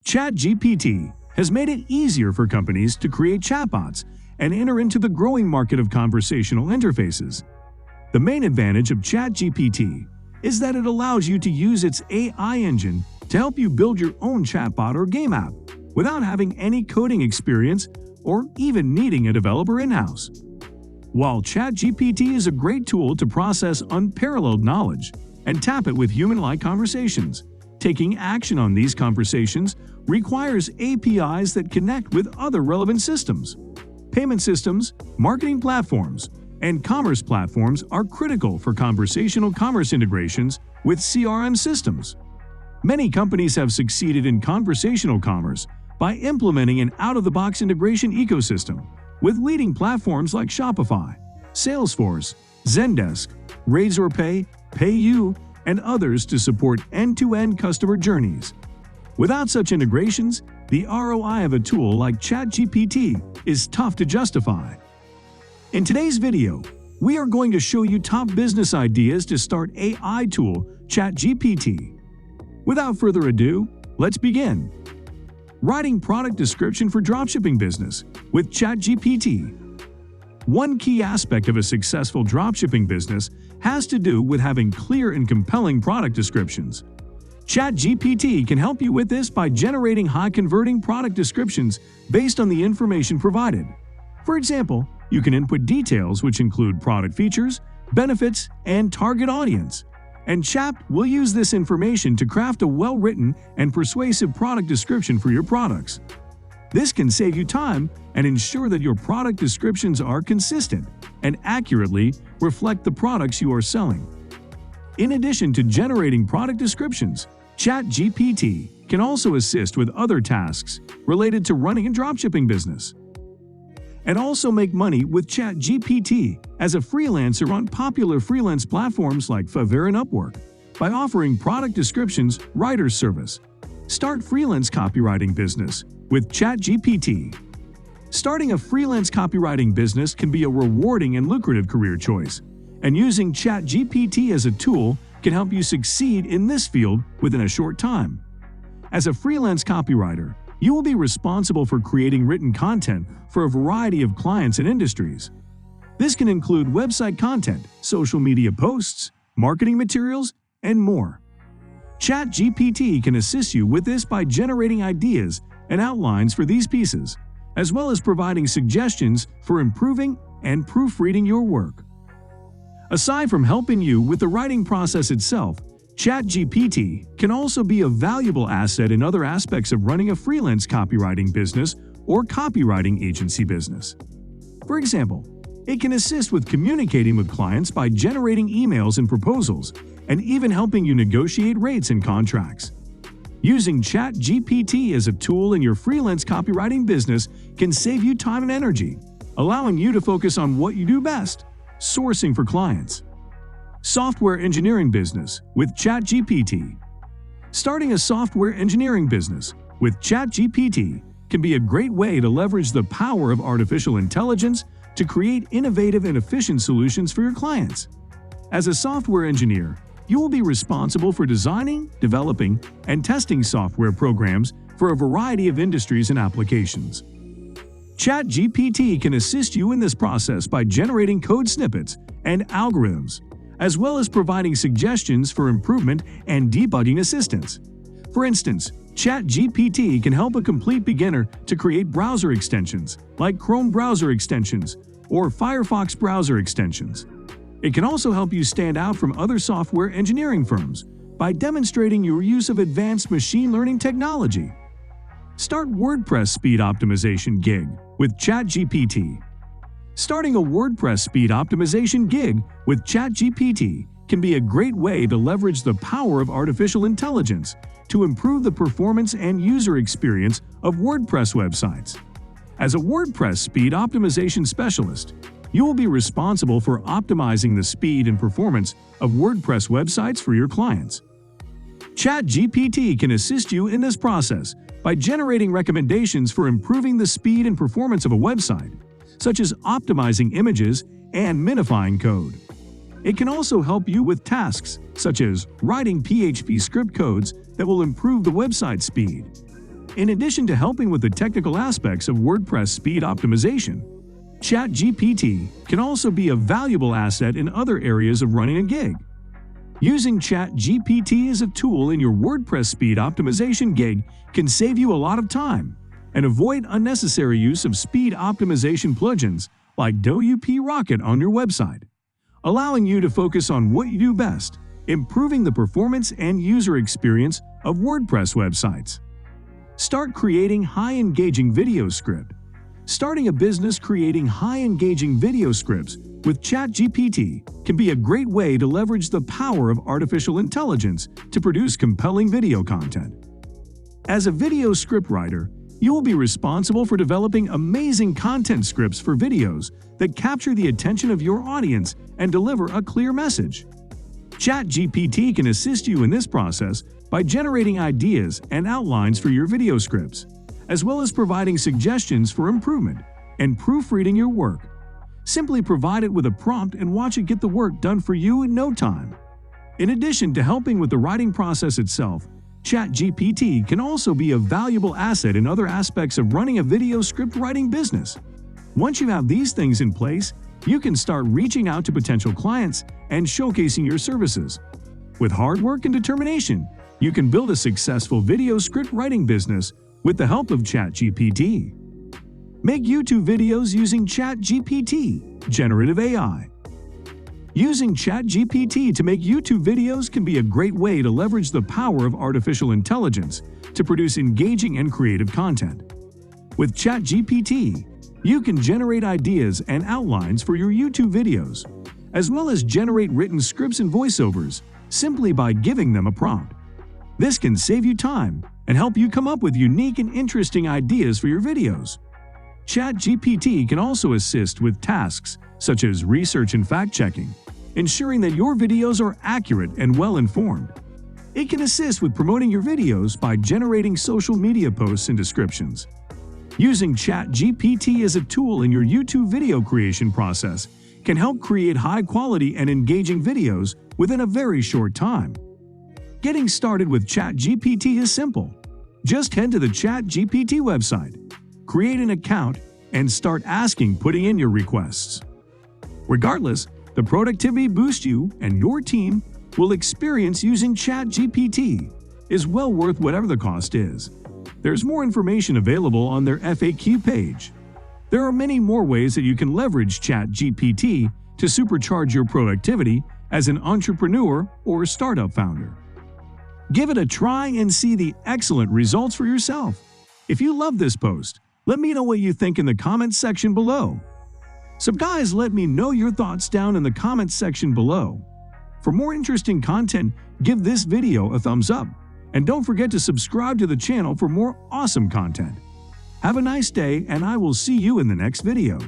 ChatGPT has made it easier for companies to create chatbots and enter into the growing market of conversational interfaces. The main advantage of ChatGPT is that it allows you to use its AI engine to help you build your own chatbot or game app without having any coding experience or even needing a developer in-house. While ChatGPT is a great tool to process unparalleled knowledge and tap it with human-like conversations, taking action on these conversations requires APIs that connect with other relevant systems. Payment systems, marketing platforms, and commerce platforms are critical for conversational commerce integrations with CRM systems. Many companies have succeeded in conversational commerce by implementing an out-of-the-box integration ecosystem with leading platforms like Shopify, Salesforce, Zendesk, Razorpay, PayU, and others to support end-to-end customer journeys. Without such integrations, the ROI of a tool like ChatGPT is tough to justify. In today's video, we are going to show you top business ideas to start AI tool ChatGPT. Without further ado, let's begin. Writing product description for dropshipping business with ChatGPT. One key aspect of a successful dropshipping business has to do with having clear and compelling product descriptions. ChatGPT can help you with this by generating high-converting product descriptions based on the information provided. For example, you can input details which include product features, benefits, and target audience. And Chat will use this information to craft a well-written and persuasive product description for your products. This can save you time and ensure that your product descriptions are consistent and accurately reflect the products you are selling. In addition to generating product descriptions, ChatGPT can also assist with other tasks related to running a dropshipping business. And also make money with ChatGPT as a freelancer on popular freelance platforms like Fiverr and Upwork by offering product descriptions writer's service. Start freelance copywriting business with ChatGPT. Starting a freelance copywriting business can be a rewarding and lucrative career choice, and using ChatGPT as a tool can help you succeed in this field within a short time. As a freelance copywriter, you will be responsible for creating written content for a variety of clients and industries. This can include website content, social media posts, marketing materials, and more. ChatGPT can assist you with this by generating ideas and outlines for these pieces, as well as providing suggestions for improving and proofreading your work. Aside from helping you with the writing process itself, ChatGPT can also be a valuable asset in other aspects of running a freelance copywriting business or copywriting agency business. For example, it can assist with communicating with clients by generating emails and proposals, and even helping you negotiate rates and contracts. Using ChatGPT as a tool in your freelance copywriting business can save you time and energy, allowing you to focus on what you do best: sourcing for clients. Software engineering business with ChatGPT. Starting a software engineering business with ChatGPT can be a great way to leverage the power of artificial intelligence to create innovative and efficient solutions for your clients. As a software engineer, you will be responsible for designing, developing, and testing software programs for a variety of industries and applications. ChatGPT can assist you in this process by generating code snippets and algorithms, as well as providing suggestions for improvement and debugging assistance. For instance, ChatGPT can help a complete beginner to create browser extensions like Chrome browser extensions or Firefox browser extensions. It can also help you stand out from other software engineering firms by demonstrating your use of advanced machine learning technology. Start WordPress speed optimization gig with ChatGPT. Starting a WordPress speed optimization gig with ChatGPT can be a great way to leverage the power of artificial intelligence to improve the performance and user experience of WordPress websites. As a WordPress speed optimization specialist, you will be responsible for optimizing the speed and performance of WordPress websites for your clients. ChatGPT can assist you in this process by generating recommendations for improving the speed and performance of a website, such as optimizing images and minifying code. It can also help you with tasks such as writing PHP script codes that will improve the website speed. In addition to helping with the technical aspects of WordPress speed optimization, ChatGPT can also be a valuable asset in other areas of running a gig. Using ChatGPT as a tool in your WordPress speed optimization gig can save you a lot of time and avoid unnecessary use of speed optimization plugins like WP Rocket on your website, allowing you to focus on what you do best, improving the performance and user experience of WordPress websites. Start creating high-engaging video script. Starting a business creating high-engaging video scripts with ChatGPT can be a great way to leverage the power of artificial intelligence to produce compelling video content. As a video scriptwriter, you will be responsible for developing amazing content scripts for videos that capture the attention of your audience and deliver a clear message. ChatGPT can assist you in this process by generating ideas and outlines for your video scripts, as well as providing suggestions for improvement and proofreading your work. Simply provide it with a prompt and watch it get the work done for you in no time. In addition to helping with the writing process itself, ChatGPT can also be a valuable asset in other aspects of running a video script writing business. Once you have these things in place, you can start reaching out to potential clients and showcasing your services. With hard work and determination, you can build a successful video script writing business with the help of ChatGPT. Make YouTube videos using ChatGPT, generative AI. Using ChatGPT to make YouTube videos can be a great way to leverage the power of artificial intelligence to produce engaging and creative content. With ChatGPT, you can generate ideas and outlines for your YouTube videos, as well as generate written scripts and voiceovers simply by giving them a prompt. This can save you time and help you come up with unique and interesting ideas for your videos. ChatGPT can also assist with tasks such as research and fact-checking, ensuring that your videos are accurate and well-informed. It can assist with promoting your videos by generating social media posts and descriptions. Using ChatGPT as a tool in your YouTube video creation process can help create high-quality and engaging videos within a very short time. Getting started with ChatGPT is simple. Just head to the ChatGPT website, create an account, and start putting in your requests. Regardless, the productivity boost you and your team will experience using ChatGPT is well worth whatever the cost is. There's more information available on their FAQ page. There are many more ways that you can leverage ChatGPT to supercharge your productivity as an entrepreneur or startup founder. Give it a try and see the excellent results for yourself. If you love this post, let me know what you think in the comments section below. So guys, let me know your thoughts down in the comments section below. For more interesting content, give this video a thumbs up. And don't forget to subscribe to the channel for more awesome content. Have a nice day, and I will see you in the next video.